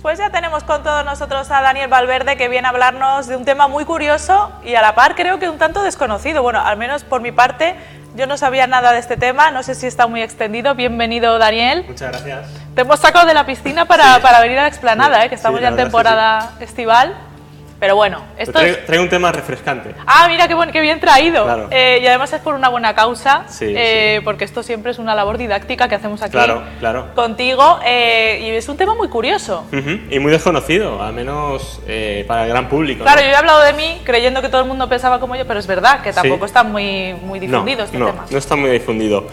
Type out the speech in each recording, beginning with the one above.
Pues ya tenemos con todos nosotros a Daniel Valverde, que viene a hablarnos de un tema muy curioso y a la par creo que un tanto desconocido. Bueno, al menos por mi parte, yo no sabía nada de este tema, no sé si está muy extendido. Bienvenido, Daniel. Muchas gracias. Te hemos sacado de la piscina para venir a la explanada, que estamos ya en temporada estival. Pero bueno, esto traigo un tema refrescante. Ah, mira qué bien traído. Claro. Y además es por una buena causa, Sí. porque esto siempre es una labor didáctica que hacemos aquí Claro. contigo. Y es un tema muy curioso. Y muy desconocido, al menos para el gran público. Claro, ¿no? yo he hablado de mí creyendo que todo el mundo pensaba como yo, pero es verdad que tampoco está muy difundido este tema. No está muy difundido.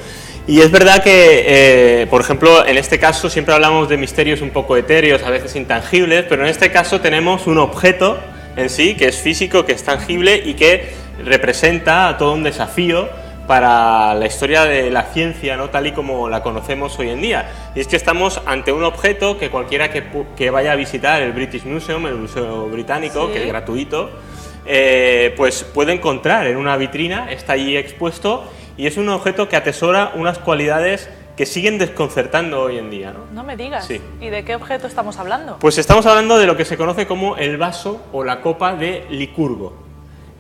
Y es verdad que, por ejemplo, en este caso siempre hablamos de misterios un poco etéreos, a veces intangibles, pero en este caso tenemos un objeto en sí, que es físico, que es tangible y que representa todo un desafío para la historia de la ciencia, ¿no? Tal y como la conocemos hoy en día. Y es que estamos ante un objeto que cualquiera que vaya a visitar el British Museum, el Museo Británico, Sí. que es gratuito, pues puede encontrar en una vitrina, está allí expuesto, y es un objeto que atesora unas cualidades que siguen desconcertando hoy en día, ¿no? No me digas. Sí. ¿Y de qué objeto estamos hablando? Pues estamos hablando de lo que se conoce como el vaso o la copa de Licurgo.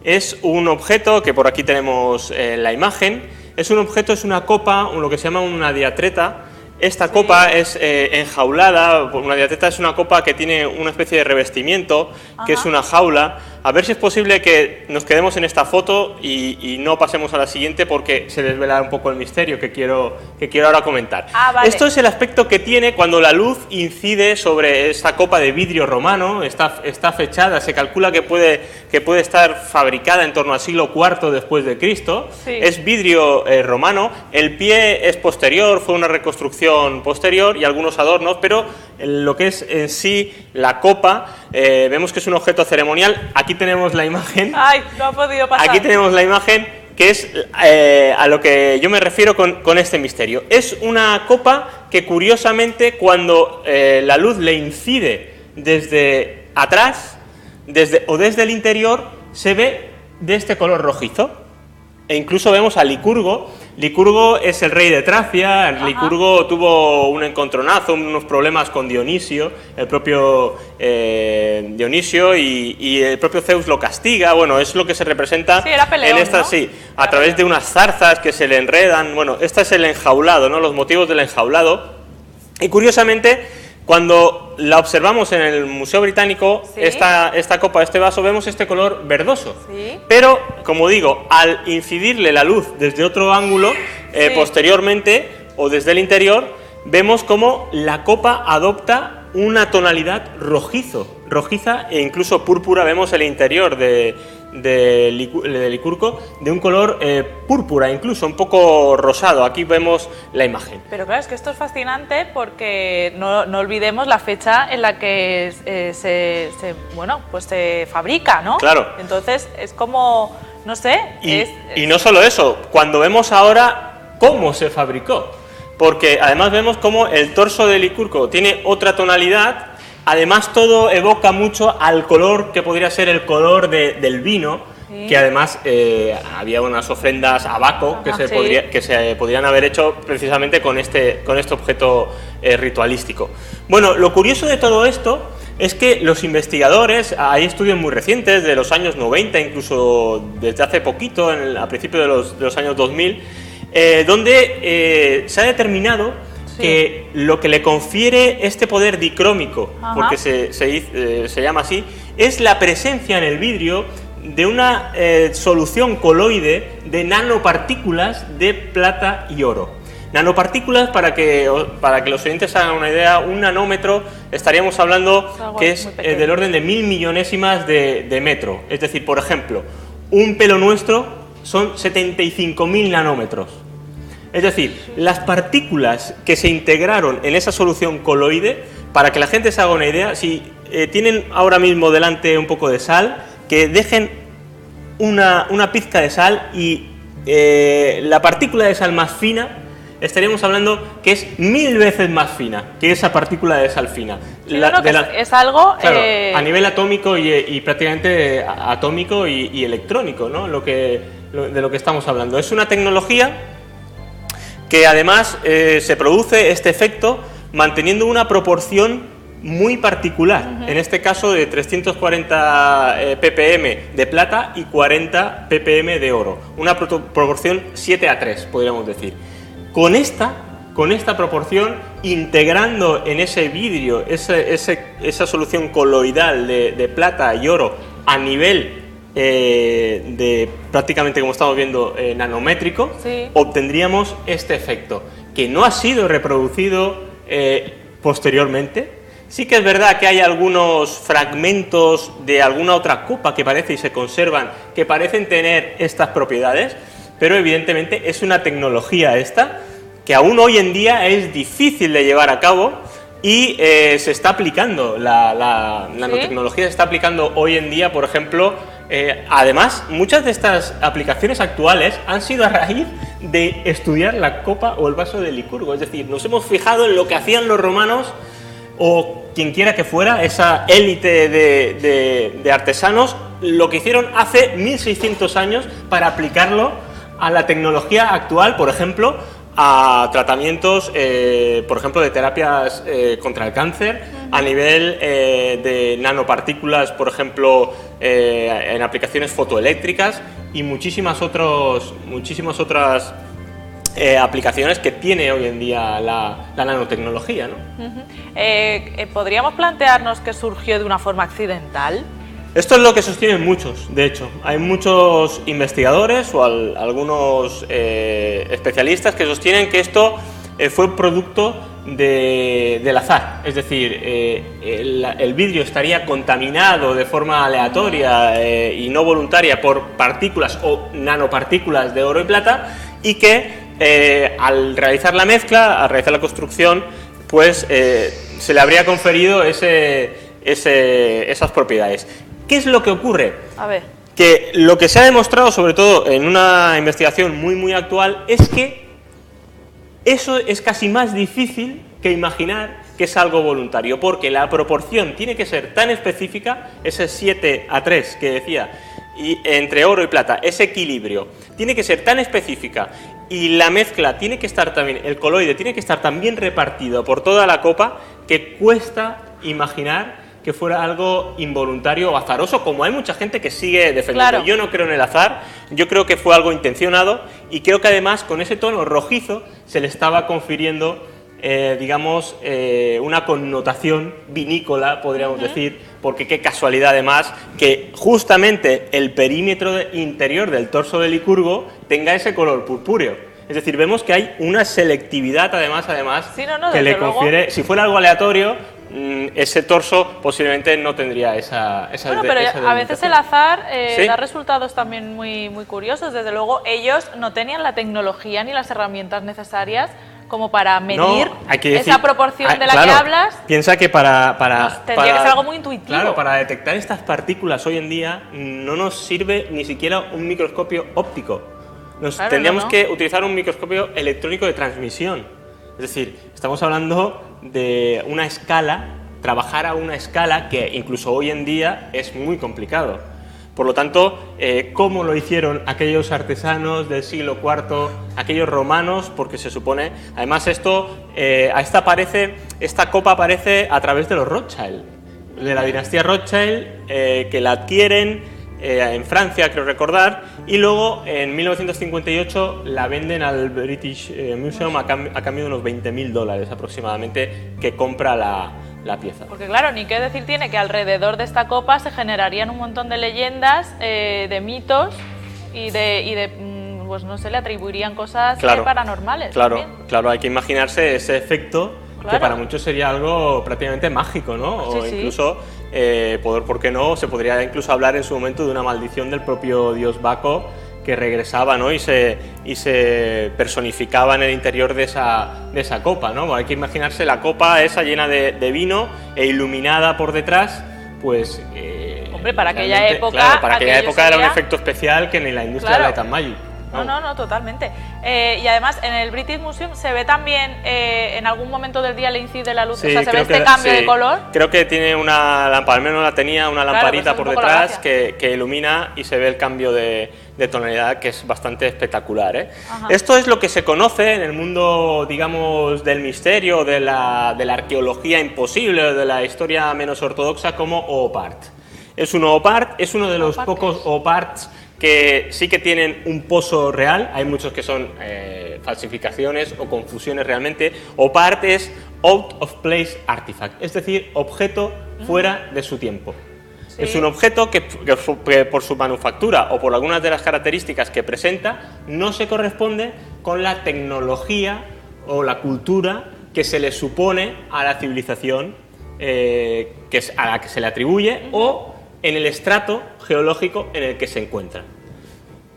Es un objeto que por aquí tenemos la imagen. Es un objeto, es una copa, lo que se llama una diatreta. Esta copa es enjaulada. Una diatreta es una copa que tiene una especie de revestimiento, que es una jaula. A ver si es posible que nos quedemos en esta foto y no pasemos a la siguiente, porque se desvela un poco el misterio que quiero ahora comentar. Vale. Esto es el aspecto que tiene cuando la luz incide sobre esta copa de vidrio romano. Está fechada, se calcula que puede estar fabricada en torno al siglo IV después de Cristo. Sí. Es vidrio romano. El pie es posterior, fue una reconstrucción posterior y algunos adornos, pero lo que es en sí la copa, vemos que es un objeto ceremonial. Aquí tenemos la imagen. Ay, no ha podido pasar. Aquí tenemos la imagen, que es a lo que yo me refiero con este misterio. Es una copa que, curiosamente, cuando la luz le incide desde atrás o desde el interior, se ve de este color rojizo. E incluso vemos a Licurgo. Licurgo es el rey de Tracia. Ajá. Licurgo tuvo un encontronazo, unos problemas con Dionisio, el propio Dionisio, y el propio Zeus lo castiga. Bueno, es lo que se representa era peleón, en esta, ¿no? sí, a través de unas zarzas que se le enredan. Bueno, este es el enjaulado, ¿no? Los motivos del enjaulado. Y curiosamente, cuando la observamos en el Museo Británico, ¿Sí? esta copa, este vaso, vemos este color verdoso. Sí. Pero, como digo, al incidirle la luz desde otro ángulo, Sí. posteriormente, o desde el interior, vemos como la copa adopta una tonalidad rojiza e incluso púrpura. Vemos el interior de Licurgo de un color púrpura, incluso un poco rosado. Aquí vemos la imagen. Pero claro, es que esto es fascinante porque no olvidemos la fecha en la que se fabrica, ¿no? Claro. Entonces es como, no sé. Y no solo eso, cuando vemos ahora cómo se fabricó, porque además vemos cómo el torso de Licurgo tiene otra tonalidad. Además, todo evoca mucho al color que podría ser el color del vino, sí. Que además había unas ofrendas a Baco que se podrían haber hecho precisamente con este objeto ritualístico. Bueno, lo curioso de todo esto es que los investigadores, hay estudios muy recientes, de los años 90, incluso desde hace poquito, a principios de los años 2000, donde se ha determinado que lo que le confiere este poder dicrómico, porque se llama así, es la presencia en el vidrio de una solución coloide de nanopartículas de plata y oro. Nanopartículas, para que los oyentes hagan una idea, un nanómetro, estaríamos hablando que es del orden de 1000 millonésimas de metro. Es decir, por ejemplo, un pelo nuestro son 75.000 nanómetros. Es decir, las partículas que se integraron en esa solución coloide, para que la gente se haga una idea, si tienen ahora mismo delante un poco de sal, que dejen una pizca de sal y la partícula de sal más fina, estaríamos hablando que es 1000 veces más fina que esa partícula de sal fina. Es algo... Claro, a nivel atómico y prácticamente atómico y electrónico, ¿no? De lo que estamos hablando. Es una tecnología que además se produce este efecto manteniendo una proporción muy particular, en este caso de 340 ppm de plata y 40 ppm de oro, una proporción 7:3, podríamos decir. Con esta proporción, integrando en ese vidrio esa solución coloidal de plata y oro a nivel de prácticamente, como estamos viendo, nanométrico, sí, obtendríamos este efecto, que no ha sido reproducido posteriormente. Sí que es verdad que hay algunos fragmentos de alguna otra copa que parece y se conservan, que parecen tener estas propiedades, pero evidentemente es una tecnología esta que aún hoy en día es difícil de llevar a cabo y se está aplicando, la nanotecnología se está aplicando hoy en día, por ejemplo. Además, muchas de estas aplicaciones actuales han sido a raíz de estudiar la copa o el vaso de Licurgo, es decir, nos hemos fijado en lo que hacían los romanos o quien quiera que fuera, esa élite de artesanos, lo que hicieron hace 1600 años para aplicarlo a la tecnología actual, por ejemplo, a tratamientos, por ejemplo, de terapias contra el cáncer, a nivel de nanopartículas, por ejemplo, en aplicaciones fotoeléctricas y muchísimas otras aplicaciones que tiene hoy en día la nanotecnología, ¿no? ¿Podríamos plantearnos que surgió de una forma accidental? Esto es lo que sostienen muchos, de hecho. Hay muchos investigadores o algunos especialistas que sostienen que esto fue producto del azar. Es decir, el vidrio estaría contaminado de forma aleatoria y no voluntaria por partículas o nanopartículas de oro y plata, y que al realizar la mezcla, al realizar la construcción, pues se le habría conferido esas propiedades. ¿Qué es lo que ocurre? A ver. Que lo que se ha demostrado, sobre todo en una investigación muy actual, es que eso es casi más difícil que imaginar que es algo voluntario, porque la proporción tiene que ser tan específica, ese 7:3 que decía, y entre oro y plata, ese equilibrio, tiene que ser tan específica y la mezcla tiene que estar también, el coloide tiene que estar tan bien repartido por toda la copa que cuesta imaginar que fuera algo involuntario o azaroso, como hay mucha gente que sigue defendiendo. Claro. Yo no creo en el azar, yo creo que fue algo intencionado y creo que además con ese tono rojizo se le estaba confiriendo, digamos, una connotación vinícola, podríamos decir, porque qué casualidad además que justamente el perímetro interior del torso de Licurgo tenga ese color purpúreo. Es decir, vemos que hay una selectividad además sí, que le confiere, si fuera algo aleatorio, ese torso posiblemente no tendría esa bueno, pero a veces el azar ¿sí? da resultados también muy curiosos. Desde luego, ellos no tenían la tecnología ni las herramientas necesarias como para medir esa proporción de la que hablas. Piensa que tendría que ser algo muy intuitivo. Claro, para detectar estas partículas hoy en día no nos sirve ni siquiera un microscopio óptico. Tendríamos que utilizar un microscopio electrónico de transmisión. Es decir, estamos hablando de una escala, trabajar a una escala que incluso hoy en día es muy complicado. Por lo tanto, ¿cómo lo hicieron aquellos artesanos del siglo IV, aquellos romanos? Porque se supone, además esta copa aparece a través de los Rothschild, de la dinastía Rothschild, que la adquieren en Francia, creo recordar, y luego en 1958 la venden al British Museum a cambio de unos $20.000 aproximadamente, que compra la pieza. Porque claro, ni qué decir tiene que alrededor de esta copa se generarían un montón de leyendas, de mitos y pues no sé, le atribuirían cosas paranormales. Claro, hay que imaginarse ese efecto que para muchos sería algo prácticamente mágico, ¿no? O incluso, ¿por qué no? Se podría incluso hablar en su momento de una maldición del propio dios Baco que regresaba, ¿no? y se personificaba en el interior de esa copa, ¿no? Hay que imaginarse la copa esa llena de vino e iluminada por detrás, pues... Hombre, para aquella época... Claro, para aquella época era un efecto especial que ni la industria de Light and Magic. No, totalmente. Y además en el British Museum se ve también, en algún momento del día le incide la luz, Sí, o sea, se ve creo este cambio de color. Creo que tiene una lámpara, al menos la tenía, una lamparita por detrás que ilumina y se ve el cambio de tonalidad, que es bastante espectacular, ¿eh? Esto es lo que se conoce en el mundo, digamos, del misterio, de la arqueología imposible, de la historia menos ortodoxa, como OOPART. Es un OOPART, es uno de los pocos OOPARTs que sí que tienen un pozo real. Hay muchos que son falsificaciones o confusiones realmente. OOPART es Out of Place Artifact, es decir, objeto fuera de su tiempo. Sí. Es un objeto que por su manufactura o por algunas de las características que presenta no se corresponde con la tecnología o la cultura que se le supone a la civilización a la que se le atribuye o en el estrato geológico en el que se encuentra.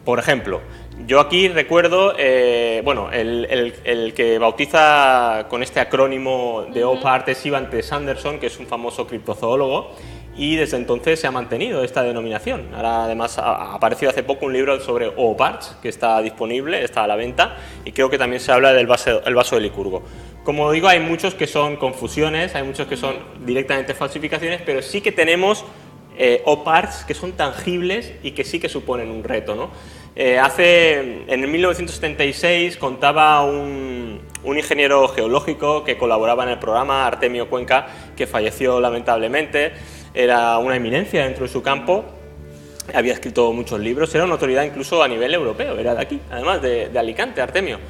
Por ejemplo, yo aquí recuerdo, el que bautiza con este acrónimo de OOPART es Ivan T. Sanderson, que es un famoso criptozoólogo, y desde entonces se ha mantenido esta denominación. Ahora además ha aparecido hace poco un libro sobre OOPARTs que está disponible, está a la venta, y creo que también se habla del vaso de Licurgo. Como digo, hay muchos que son confusiones, hay muchos que son directamente falsificaciones, pero sí que tenemos OOPARTs que son tangibles y que sí que suponen un reto, ¿no? En 1976 contaba un ingeniero geológico que colaboraba en el programa, Artemio Cuenca, que falleció lamentablemente. Era una eminencia dentro de su campo, había escrito muchos libros, era una autoridad incluso a nivel europeo, era de aquí, además de Alicante, Artemio.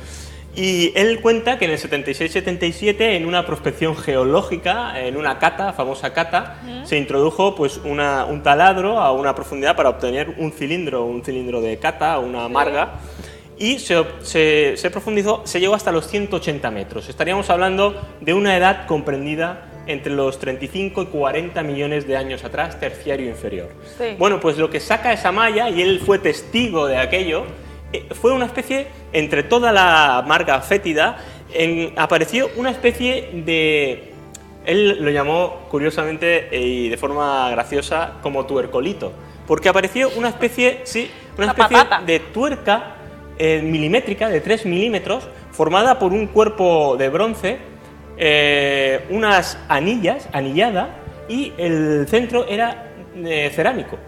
Y él cuenta que en el 76-77, en una prospección geológica, en una cata, famosa cata, se introdujo pues un taladro a una profundidad para obtener un cilindro de cata, una marga, y se profundizó, se llegó hasta los 180 metros. Estaríamos hablando de una edad comprendida entre los 35 y 40 millones de años atrás, terciario inferior. Sí. Bueno, pues lo que saca esa malla, y él fue testigo de aquello, fue una especie, entre toda la marga fétida, apareció una especie de... Él lo llamó, curiosamente y de forma graciosa, como tuercolito, porque apareció una especie, de tuerca milimétrica, de 3 milímetros, formada por un cuerpo de bronce, unas anillada, y el centro era cerámico.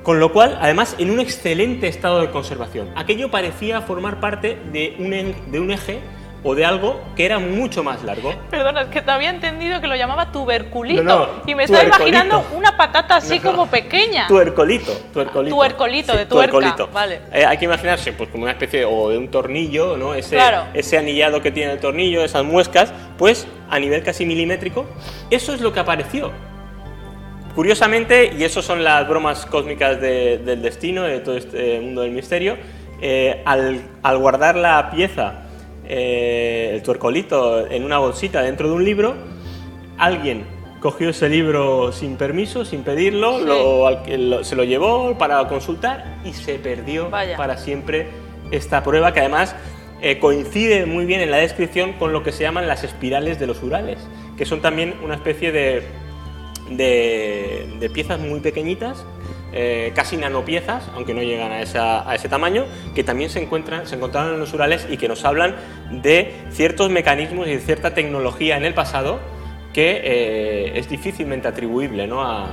Con lo cual, además, en un excelente estado de conservación. Aquello parecía formar parte de un eje o de algo que era mucho más largo. Perdona, es que te había entendido que lo llamaba tuberculito, y me estaba imaginando una patata así como pequeña. Tuercolito. Tuercolito, sí, de tuerca, vale. Hay que imaginarse pues como una especie de un tornillo, ¿no? Ese anillado que tiene el tornillo, esas muescas, pues a nivel casi milimétrico. Eso es lo que apareció. Curiosamente, y eso son las bromas cósmicas del destino, de todo este mundo del misterio, al guardar la pieza, el tuercolito, en una bolsita dentro de un libro, alguien cogió ese libro sin permiso, sin pedirlo, se lo llevó para consultar y se perdió para siempre esta prueba, que además coincide muy bien en la descripción con lo que se llaman las espirales de los Urales, que son también una especie de piezas muy pequeñitas, casi nanopiezas, aunque no llegan a ese tamaño, que también se encontraron en los Urales y que nos hablan de ciertos mecanismos y de cierta tecnología en el pasado que es difícilmente atribuible, ¿no?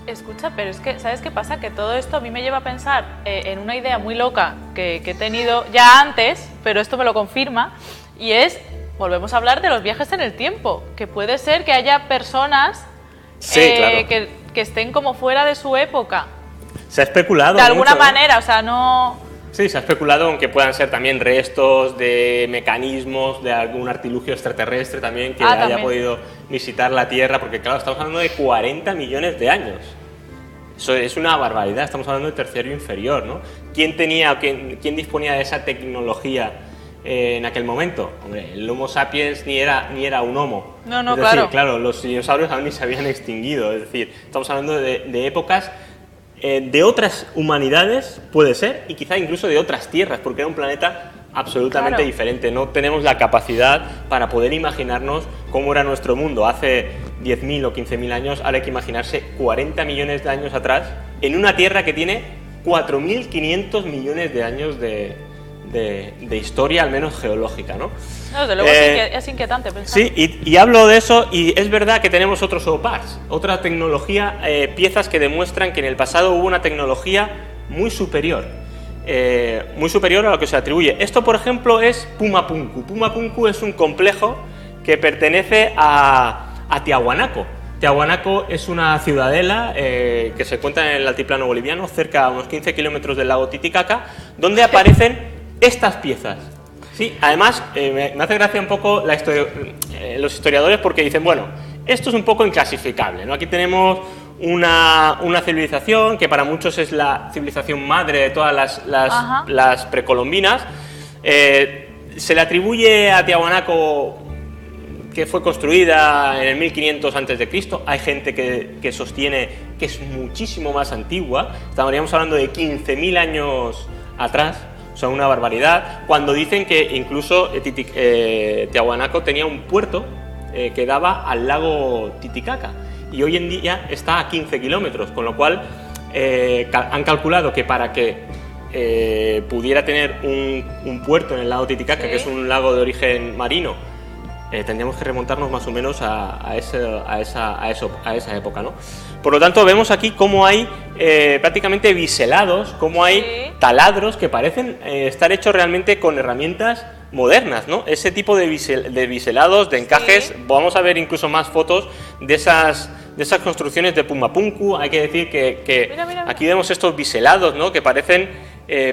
Escucha, pero es que, ¿sabes qué pasa? Que todo esto a mí me lleva a pensar en una idea muy loca que he tenido ya antes, pero esto me lo confirma, y volvemos a hablar de los viajes en el tiempo, que puede ser que haya personas claro, que estén como fuera de su época. Se ha especulado de alguna mucho, manera, o sea, no... Sí, se ha especulado, aunque puedan ser también restos de mecanismos, de algún artilugio extraterrestre también que haya podido visitar la Tierra, porque claro, estamos hablando de 40 millones de años. Eso es una barbaridad, estamos hablando de terciario inferior, ¿no? ¿Quién disponía de esa tecnología en aquel momento? Hombre, el Homo sapiens ni era un homo. No, es decir, claro, los dinosaurios aún ni se habían extinguido. Es decir, estamos hablando de épocas de otras humanidades, puede ser, y quizá incluso de otras tierras, porque era un planeta absolutamente diferente. No tenemos la capacidad para poder imaginarnos cómo era nuestro mundo hace 10.000 o 15.000 años. Ahora hay que imaginarse 40 millones de años atrás, en una Tierra que tiene 4.500 millones de años de historia, al menos geológica, ¿no? No, desde luego es inquietante pensar. Sí, y hablo de eso, y es verdad que tenemos otros OPARs, otra tecnología, piezas que demuestran que en el pasado hubo una tecnología muy superior a lo que se atribuye. Esto, por ejemplo, es Pumapunku. Pumapunku es un complejo que pertenece a Tiahuanaco. Tiahuanaco es una ciudadela que se encuentra en el altiplano boliviano, cerca a unos 15 kilómetros del lago Titicaca, donde aparecen estas piezas. Sí, además, me hace gracia un poco los historiadores porque dicen, bueno, esto es un poco inclasificable, ¿no? Aquí tenemos una civilización que para muchos es la civilización madre de todas las precolombinas. Se le atribuye a Tiahuanaco que fue construida en el 1500 a.C. Hay gente que sostiene que es muchísimo más antigua. Estaríamos hablando de 15.000 años atrás, o sea, una barbaridad. Cuando dicen que incluso Tiahuanaco tenía un puerto que daba al lago Titicaca, y hoy en día está a 15 kilómetros, con lo cual han calculado que para que pudiera tener un puerto en el lago Titicaca, que es un lago de origen marino, tendríamos que remontarnos más o menos a esa época, ¿no? Por lo tanto, vemos aquí cómo hay prácticamente biselados, cómo hay taladros que parecen estar hechos realmente con herramientas modernas, ¿no? Ese tipo de biselados, de encajes, vamos a ver incluso más fotos de esas construcciones de Pumapunku. Hay que decir que mira. Aquí vemos estos biselados, ¿no? Que parecen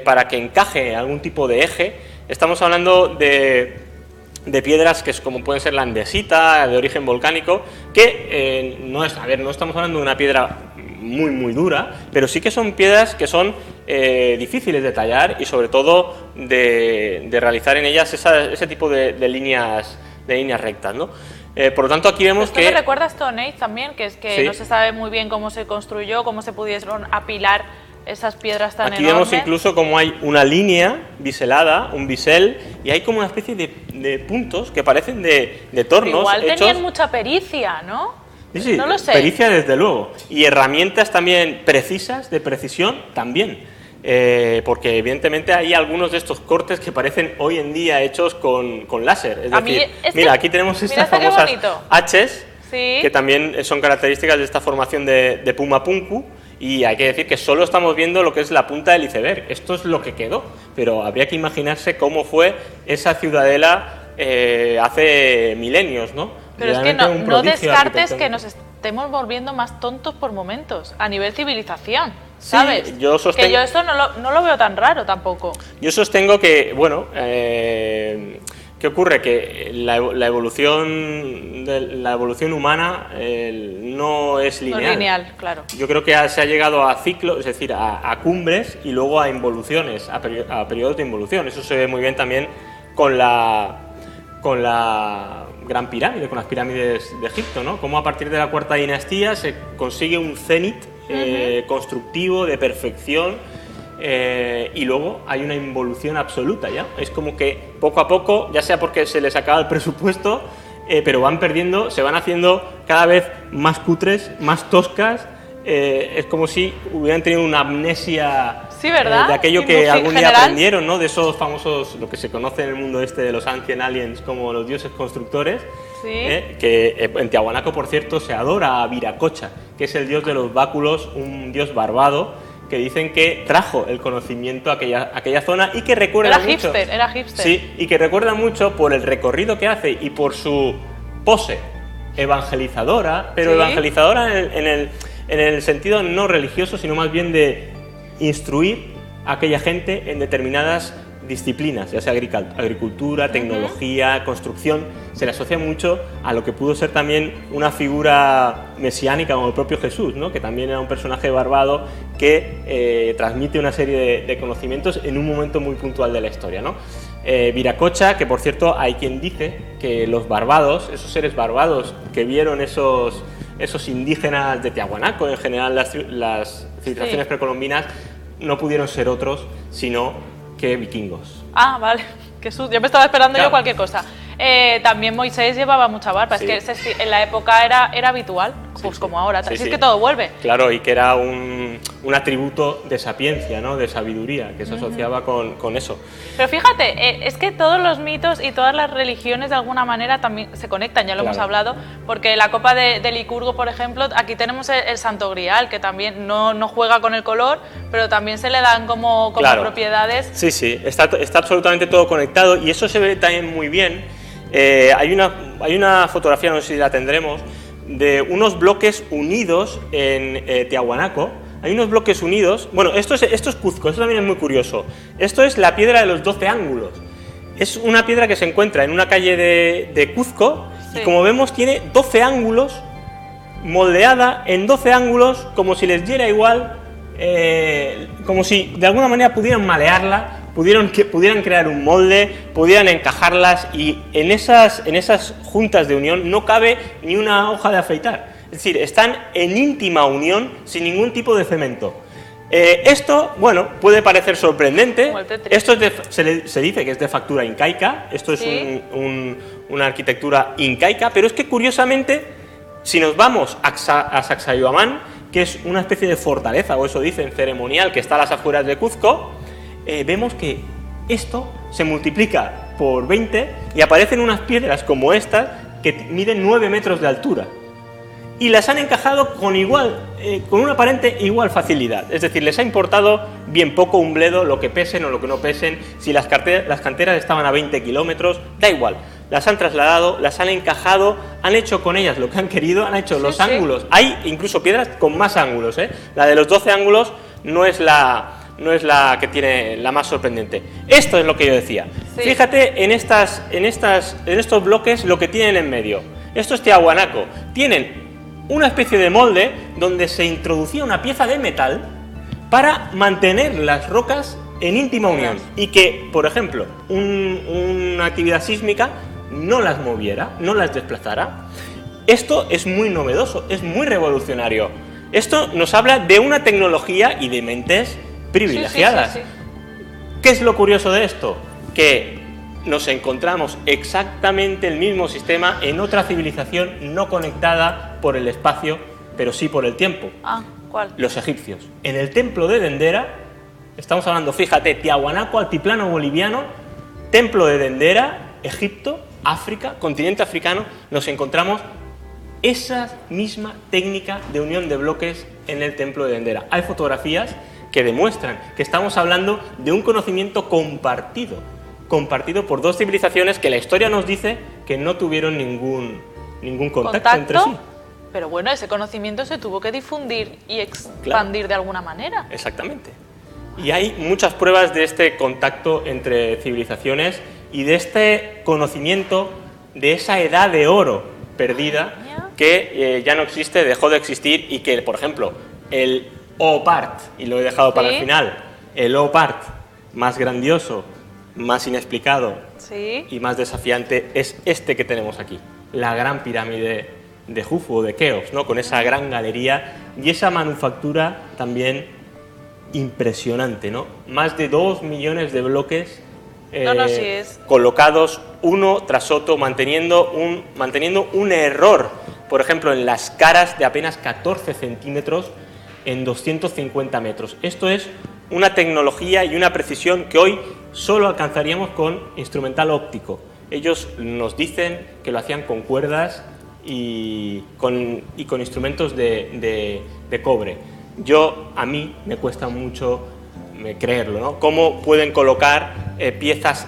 para que encaje algún tipo de eje. Estamos hablando de piedras que es como pueden ser la andesita, de origen volcánico, que no estamos hablando de una piedra muy dura, pero sí que son piedras que son difíciles de tallar y sobre todo de realizar en ellas ese tipo de líneas rectas, ¿no? Por lo tanto, aquí vemos esto me recuerda a Stone Age también, que es que no se sabe muy bien cómo se construyó, cómo se pudieron apilar esas piedras tan enormes. Aquí enormes. vemos incluso como hay una línea biselada, un bisel, y hay como una especie de puntos que parecen de tornos. Igual tenían mucha pericia, ¿no? Sí, no lo sé. Pericia desde luego. Y herramientas también precisas, de precisión también. Porque evidentemente hay algunos de estos cortes que parecen hoy en día hechos con láser. Es decir, mira, aquí tenemos estas famosas H's, que también son características de esta formación de Pumapunku. Y hay que decir que solo estamos viendo lo que es la punta del iceberg. Esto es lo que quedó, pero habría que imaginarse cómo fue esa ciudadela hace milenios, ¿no? Pero es que no descartes que nos estemos volviendo más tontos por momentos, a nivel civilización, ¿sabes? Sí, yo sostengo... Que yo eso no lo veo tan raro tampoco. Yo sostengo que, bueno... ¿Qué ocurre? Que la evolución humana no es lineal. No es lineal, claro. Yo creo que se ha llegado a ciclos, es decir, a cumbres y luego a involuciones, a periodos de involución. Eso se ve muy bien también con la Gran Pirámide, con las pirámides de Egipto, ¿no? Cómo a partir de la Cuarta Dinastía se consigue un cenit constructivo de perfección. Y luego hay una involución absoluta ya. Es como que poco a poco, ya sea porque se les acaba el presupuesto, pero van perdiendo, se van haciendo cada vez más cutres, más toscas. Es como si hubieran tenido una amnesia de aquello que algún día aprendieron, ¿no? De esos famosos, lo que se conoce en el mundo de los Ancient Aliens como los dioses constructores. Que en Tiahuanaco, por cierto, se adora a Viracocha, que es el dios de los báculos, un dios barbado que dicen que trajo el conocimiento a aquella zona y que recuerda mucho... Era hipster. Sí, y que recuerda mucho por el recorrido que hace y por su pose evangelizadora, pero evangelizadora en el sentido no religioso, sino más bien de instruir a aquella gente en determinadas disciplinas, ya sea agricultura, tecnología, construcción. Se le asocia mucho a lo que pudo ser también una figura mesiánica como el propio Jesús, ¿no? Que también era un personaje barbado que transmite una serie de conocimientos en un momento muy puntual de la historia, ¿no? Viracocha, que por cierto hay quien dice que los barbados, esos seres barbados que vieron esos indígenas de Tiahuanaco, en general las civilizaciones precolombinas, no pudieron ser otros sino que vikingos. Ah, vale, qué susto. Yo me estaba esperando cualquier cosa. También Moisés llevaba mucha barba, es que en la época era habitual pues como ahora, Sí, si sí. es que todo vuelve. Claro, y que era un atributo de sapiencia, ¿no? De sabiduría, que se asociaba con eso. Pero fíjate, es que todos los mitos y todas las religiones de alguna manera también se conectan, ya lo hemos Claro. hablado, porque la copa de Licurgo, por ejemplo, aquí tenemos el Santo Grial, que también no juega con el color, pero también se le dan como Claro. propiedades. Sí, sí, está absolutamente todo conectado y eso se ve también muy bien. Hay una fotografía, no sé si la tendremos, de unos bloques unidos en Tiahuanaco. Hay unos bloques unidos. Bueno, esto es Cuzco, esto también es muy curioso. Esto es la piedra de los 12 ángulos. Es una piedra que se encuentra en una calle de Cuzco Sí. y como vemos tiene 12 ángulos, moldeada en 12 ángulos, como si les diera igual, como si de alguna manera pudieran malearla, pudieran crear un molde, pudieran encajarlas y en esas juntas de unión no cabe ni una hoja de afeitar. Es decir, están en íntima unión sin ningún tipo de cemento. Esto, bueno, puede parecer sorprendente. Como el Tetris. Esto se dice que es de factura incaica, esto es Sí. una arquitectura incaica, pero es que curiosamente, si nos vamos a Sacsayhuamán, que es una especie de fortaleza, o eso dicen, ceremonial, que está a las afueras de Cuzco, vemos que esto se multiplica por 20 y aparecen unas piedras como estas que miden 9 metros de altura. Y las han encajado con una aparente igual facilidad. Es decir, les ha importado bien poco un bledo lo que pesen o lo que no pesen. Si las canteras estaban a 20 kilómetros, da igual. Las han trasladado, las han encajado, han hecho con ellas lo que han querido, han hecho los ángulos. Hay incluso piedras con más ángulos, ¿eh? La de los 12 ángulos no es la que tiene la más sorprendente. Esto es lo que yo decía. Sí. Fíjate en estos bloques lo que tienen en medio. Esto es Tiahuanaco. Tienen una especie de molde donde se introducía una pieza de metal para mantener las rocas en íntima unión y que, por ejemplo, una actividad sísmica no las moviera, no las desplazara. Esto es muy novedoso, es muy revolucionario. Esto nos habla de una tecnología y de mentes privilegiadas. Sí, sí, sí. ¿Qué es lo curioso de esto? Que nos encontramos exactamente el mismo sistema en otra civilización no conectada por el espacio, pero sí por el tiempo. Ah, ¿cuál? Los egipcios. En el templo de Dendera, estamos hablando, fíjate, Tiahuanaco, altiplano boliviano, templo de Dendera, Egipto, África, continente africano, nos encontramos esa misma técnica de unión de bloques en el templo de Dendera. Hay fotografías que demuestran que estamos hablando de un conocimiento compartido por dos civilizaciones que la historia nos dice que no tuvieron ningún contacto entre sí. Pero bueno, ese conocimiento se tuvo que difundir y expandir de alguna manera. Exactamente. Y hay muchas pruebas de este contacto entre civilizaciones y de este conocimiento de esa edad de oro perdida que ya no existe, dejó de existir y que, por ejemplo, el Oopart, y lo he dejado para el final, el Oopart más grandioso, más inexplicado y más desafiante es este que tenemos aquí, la gran pirámide de Jufu o de Keops, ¿no? Con esa gran galería y esa manufactura también impresionante, ¿no? Más de 2 millones de bloques colocados uno tras otro, manteniendo un error, por ejemplo, en las caras de apenas 14 centímetros en 250 metros. Esto es una tecnología y una precisión que hoy solo alcanzaríamos con instrumental óptico. Ellos nos dicen que lo hacían con cuerdas y con instrumentos de cobre. A mí me cuesta mucho creerlo, ¿no? Cómo pueden colocar piezas,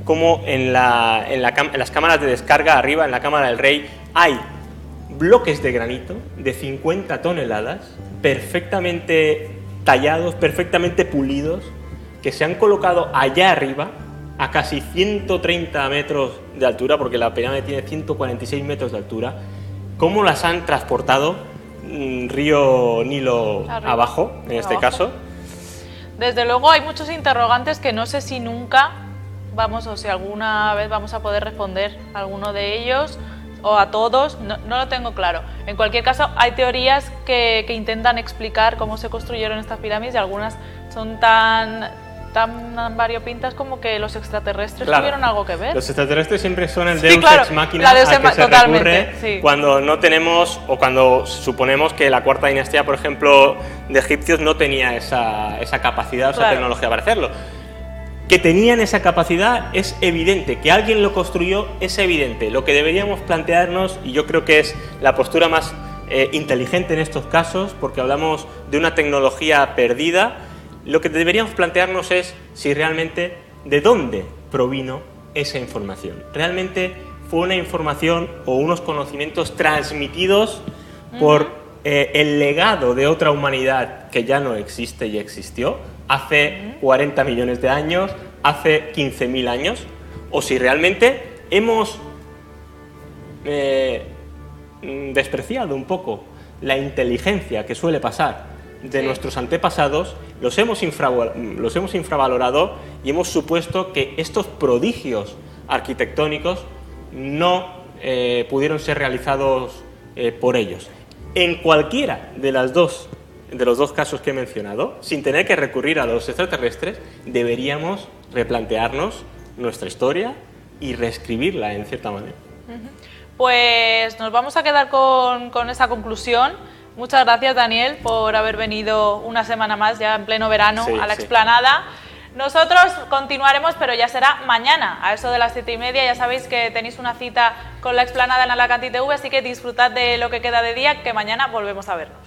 como en las cámaras de descarga arriba, en la cámara del rey, hay bloques de granito de 50 toneladas, perfectamente tallados, perfectamente pulidos, que se han colocado allá arriba, a casi 130 metros de altura, porque la pirámide tiene 146 metros de altura. ¿Cómo las han transportado? Río Nilo abajo, en este caso. Desde luego hay muchos interrogantes que no sé si nunca o si alguna vez vamos a poder responder a alguno de ellos o a todos, no lo tengo claro. En cualquier caso, hay teorías que intentan explicar cómo se construyeron estas pirámides y algunas son tan tan variopintas como que los extraterrestres Claro. tuvieron algo que ver. Los extraterrestres siempre son el Sí, Deus claro, ex machina la Deus al que ex se totalmente, recurre sí. cuando no tenemos, o cuando suponemos que la cuarta dinastía, por ejemplo, de egipcios no tenía esa capacidad, esa Claro. tecnología para hacerlo. Que tenían esa capacidad es evidente, que alguien lo construyó es evidente. Lo que deberíamos plantearnos, y yo creo que es la postura más inteligente en estos casos, porque hablamos de una tecnología perdida, lo que deberíamos plantearnos es si realmente de dónde provino esa información. ¿Realmente fue una información o unos conocimientos transmitidos por el legado de otra humanidad que ya no existe y existió hace 40 millones de años, hace 15.000 años? O si realmente hemos despreciado un poco la inteligencia que suele pasar de nuestros antepasados, los hemos infravalorado y hemos supuesto que estos prodigios arquitectónicos no pudieron ser realizados por ellos. En cualquiera de los dos casos que he mencionado, sin tener que recurrir a los extraterrestres, deberíamos replantearnos nuestra historia y reescribirla en cierta manera. Pues nos vamos a quedar con esa conclusión. Muchas gracias, Daniel, por haber venido una semana más, ya en pleno verano, Sí, a la sí. explanada. Nosotros continuaremos, pero ya será mañana, a eso de las 7:30. Ya sabéis que tenéis una cita con la explanada en Alacant TV, así que disfrutad de lo que queda de día, que mañana volvemos a vernos.